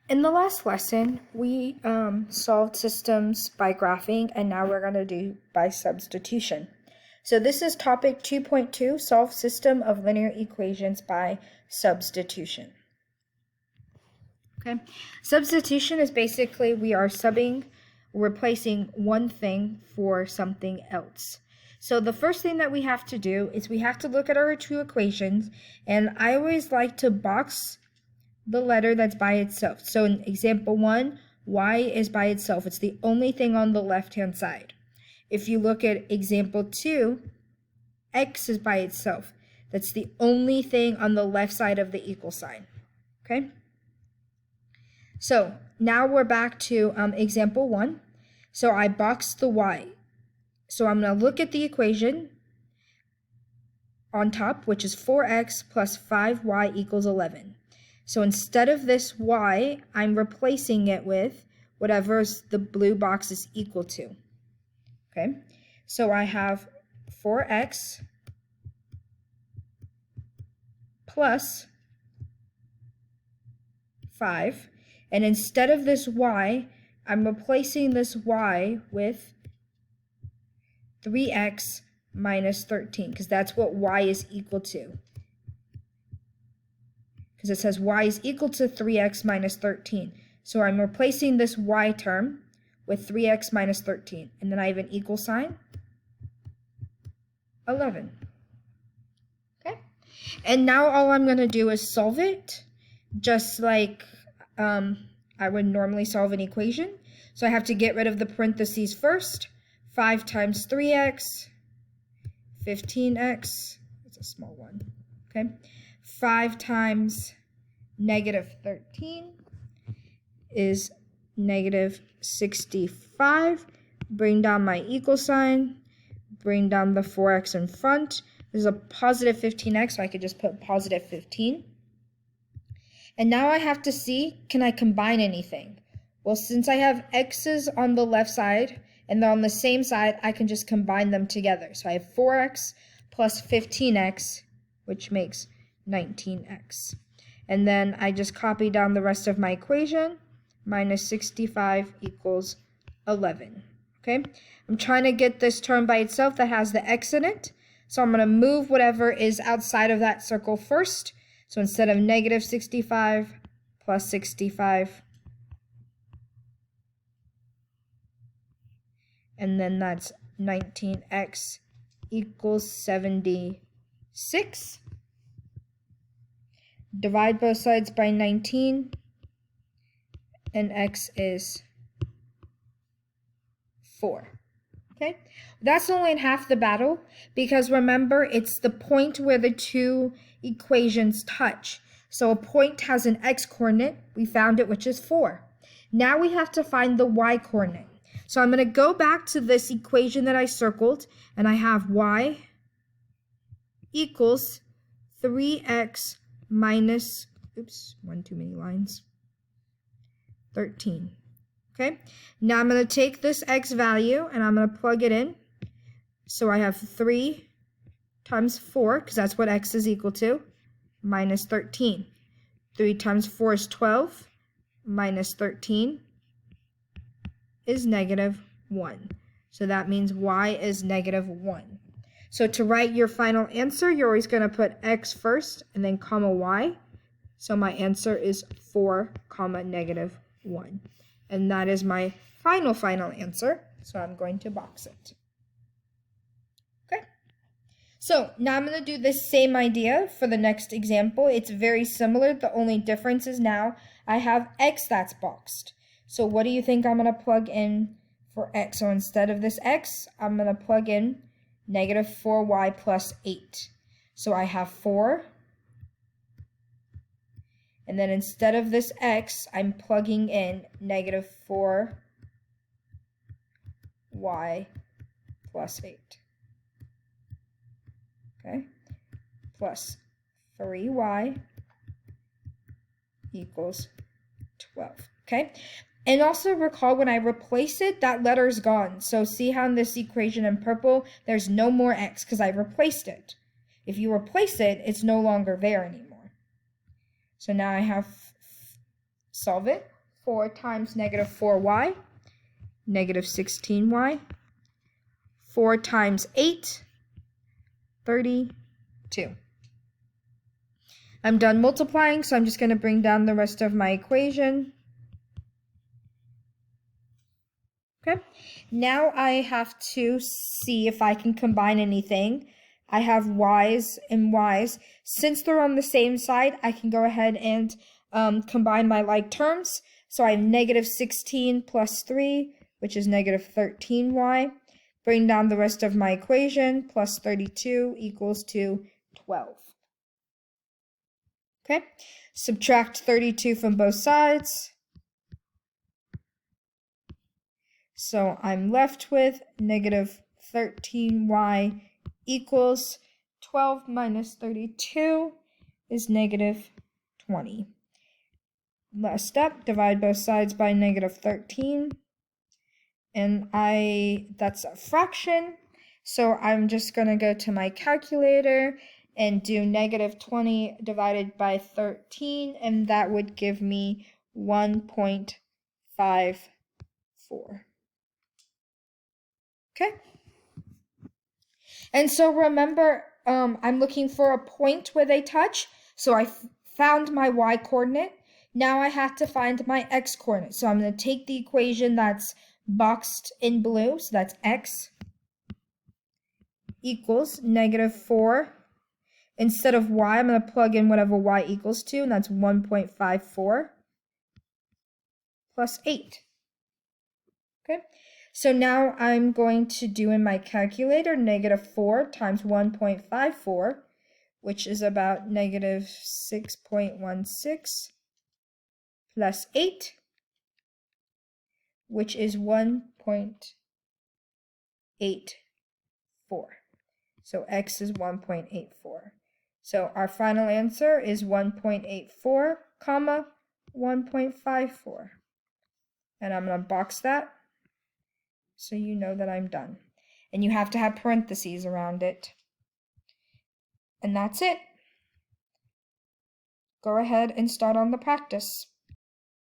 In the last lesson, we solved systems by graphing, and now we're going to do by substitution. So this is topic 2.2, solve system of linear equations by substitution. Okay, substitution is basically we are replacing one thing for something else. So the first thing that we have to do is we have to look at our two equations, and I always like to box the letter that's by itself. So in example 1, y is by itself. It's the only thing on the left-hand side. If you look at example 2, x is by itself. That's the only thing on the left side of the equal sign. Okay? So now we're back to example 1. So I boxed the y. So I'm going to look at the equation on top, which is 4x plus 5y equals 11. So instead of this y, I'm replacing it with whatever the blue box is equal to. Okay, so I have 4x plus 5. And instead of this y, I'm replacing this y with 3x minus 13, because that's what y is equal to. Because it says y is equal to 3x minus 13. So I'm replacing this y term with 3x minus 13. And then I have an equal sign, 11. Okay? And now all I'm going to do is solve it, just like I would normally solve an equation. So I have to get rid of the parentheses first. 5 times 3x, 15x. It's a small one. Okay? 5 times negative 13 is negative 65. Bring down my equal sign. Bring down the 4x in front. There's a positive 15x, so I could just put positive 15. And now I have to see, can I combine anything? Well, since I have x's on the left side and they're on the same side, I can just combine them together. So I have 4x plus 15x, which makes 19x. And then I just copy down the rest of my equation. Minus 65 equals 11. Okay? I'm trying to get this term by itself that has the x in it. So I'm going to move whatever is outside of that circle first. So instead of negative 65 plus 65, and then that's 19x equals 76. Divide both sides by 19, and x is 4. Okay, that's only in half the battle, because remember, it's the point where the two equations touch. So a point has an x-coordinate. We found it, which is 4. Now we have to find the y-coordinate. So I'm going to go back to this equation that I circled, and I have y equals 3x minus, one too many lines, 13. Okay, now I'm going to take this x value and I'm going to plug it in. So I have 3 times 4, because that's what x is equal to, minus 13. 3 times 4 is 12, minus 13 is negative 1. So that means y is negative 1. So to write your final answer, you're always going to put x first and then comma y. So my answer is 4 comma negative 1. And that is my final answer. So I'm going to box it. Okay. So now I'm going to do the same idea for the next example. It's very similar. The only difference is now I have x that's boxed. So what do you think I'm going to plug in for x? So instead of this x, I'm going to plug in negative 4y plus 8. So I have 4. And then instead of this x, I'm plugging in negative 4y plus 8. Okay? Plus 3y equals 12. Okay? And also recall, when I replace it, that letter is gone. So see how in this equation in purple, there's no more x because I replaced it. If you replace it, it's no longer there anymore. So now I have solve it. 4 times negative 4y, negative 16y. 4 times 8, 32. I'm done multiplying, so I'm just going to bring down the rest of my equation. Okay, now I have to see if I can combine anything. I have y's and y's. Since they're on the same side, I can go ahead and combine my like terms. So I have negative 16 plus 3, which is negative 13y. Bring down the rest of my equation, plus 32 equals to 12. Okay, subtract 32 from both sides. So I'm left with negative 13y equals 12 minus 32 is negative 20. Last step, divide both sides by negative 13. And that's a fraction. So I'm just going to go to my calculator and do negative 20 divided by 13, and that would give me 1.54. Okay. And so remember, I'm looking for a point where they touch. So I found my y coordinate. Now I have to find my x coordinate. So I'm going to take the equation that's boxed in blue, so that's x equals negative 4. Instead of y, I'm going to plug in whatever y equals to, and that's 1.54 plus 8. Okay, so now I'm going to do in my calculator negative 4 times 1.54, which is about negative 6.16 plus 8, which is 1.84. So x is 1.84. So our final answer is 1.84, comma, 1.54. And I'm going to box that so you know that I'm done. And you have to have parentheses around it. And that's it. Go ahead and start on the practice.